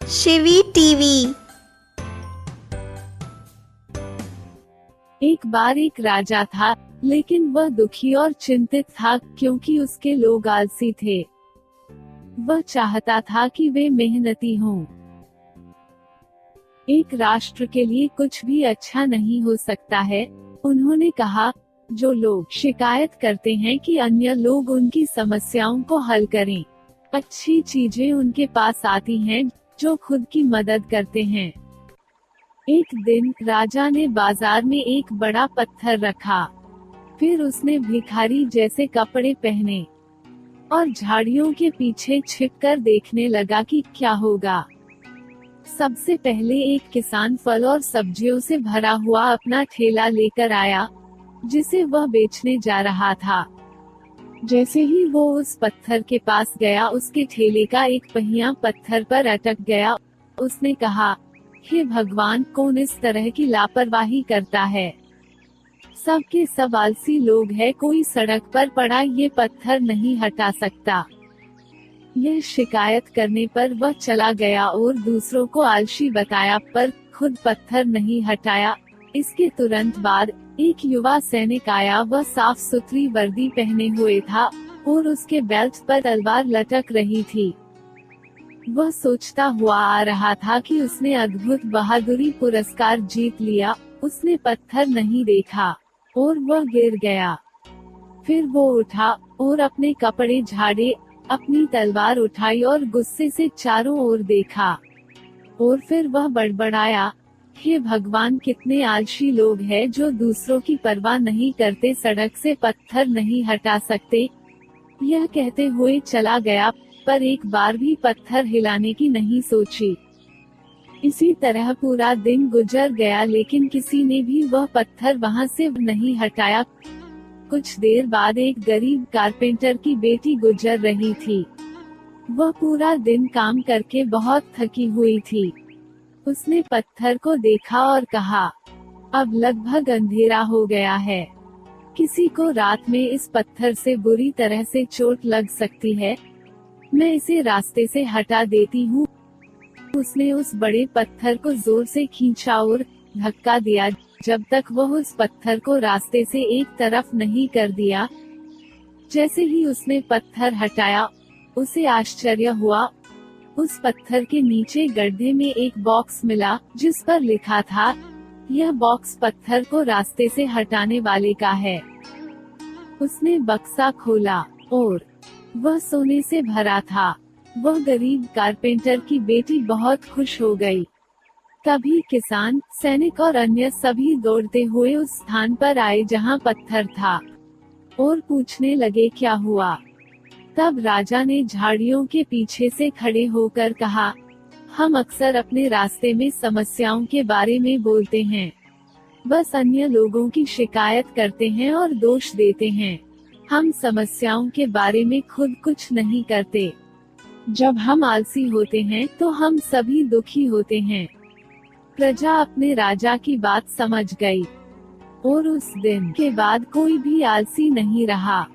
Shivi TV. एक बार एक राजा था, लेकिन वह दुखी और चिंतित था क्योंकि उसके लोग आलसी थे। वह चाहता था कि वे मेहनती हों। एक राष्ट्र के लिए कुछ भी अच्छा नहीं हो सकता है, उन्होंने कहा। जो लोग शिकायत करते हैं कि अन्य लोग उनकी समस्याओं को हल करें, अच्छी चीजें उनके पास आती हैं जो खुद की मदद करते हैं। एक दिन राजा ने बाजार में एक बड़ा पत्थर रखा। फिर उसने भिखारी जैसे कपड़े पहने और झाड़ियों के पीछे छिपकर देखने लगा कि क्या होगा। सबसे पहले एक किसान फल और सब्जियों से भरा हुआ अपना ठेला लेकर आया, जिसे वह बेचने जा रहा था। जैसे ही वो उस पत्थर के पास गया, उसके ठेले का एक पहिया पत्थर पर अटक गया। उसने कहा, हे भगवान, कौन इस तरह की लापरवाही करता है? सब के सब आलसी लोग हैं, कोई सड़क पर पड़ा ये पत्थर नहीं हटा सकता। यह शिकायत करने पर वह चला गया और दूसरों को आलसी बताया, पर खुद पत्थर नहीं हटाया। इसके तुरंत बाद एक युवा सैनिक आया। वह साफ सुथरी वर्दी पहने हुए था और उसके बेल्ट पर तलवार लटक रही थी। वह सोचता हुआ आ रहा था कि उसने अद्भुत बहादुरी पुरस्कार जीत लिया। उसने पत्थर नहीं देखा और वह गिर गया। फिर वो उठा और अपने कपड़े झाड़े, अपनी तलवार उठाई और गुस्से से चारों ओर देखा। और फिर वह बड़बड़ाया, हे भगवान, कितने आलसी लोग हैं जो दूसरों की परवाह नहीं करते, सड़क से पत्थर नहीं हटा सकते। यह कहते हुए चला गया, पर एक बार भी पत्थर हिलाने की नहीं सोची। इसी तरह पूरा दिन गुजर गया, लेकिन किसी ने भी वह पत्थर वहां से नहीं हटाया। कुछ देर बाद एक गरीब कारपेंटर की बेटी गुजर रही थी। वह पूरा दिन काम करके बहुत थकी हुई थी। उसने पत्थर को देखा और कहा, अब लगभग अंधेरा हो गया है। किसी को रात में इस पत्थर से बुरी तरह से चोट लग सकती है। मैं इसे रास्ते से हटा देती हूँ। उसने उस बड़े पत्थर को जोर से खींचा और धक्का दिया, जब तक वह उस पत्थर को रास्ते से एक तरफ नहीं कर दिया। जैसे ही उसने पत्थर हटाया, उसे आश्चर्य हुआ। उस पत्थर के नीचे गड्ढे में एक बॉक्स मिला, जिस पर लिखा था, यह बॉक्स पत्थर को रास्ते से हटाने वाले का है। उसने बक्सा खोला और वह सोने से भरा था। वह गरीब कारपेंटर की बेटी बहुत खुश हो गई। तभी किसान, सैनिक और अन्य सभी दौड़ते हुए उस स्थान पर आए जहां पत्थर था और पूछने लगे क्या हुआ। तब राजा ने झाड़ियों के पीछे से खड़े होकर कहा, हम अक्सर अपने रास्ते में समस्याओं के बारे में बोलते हैं, बस अन्य लोगों की शिकायत करते हैं और दोष देते हैं। हम समस्याओं के बारे में खुद कुछ नहीं करते। जब हम आलसी होते हैं तो हम सभी दुखी होते हैं। प्रजा अपने राजा की बात समझ गई और उस दिन के बाद कोई भी आलसी नहीं रहा।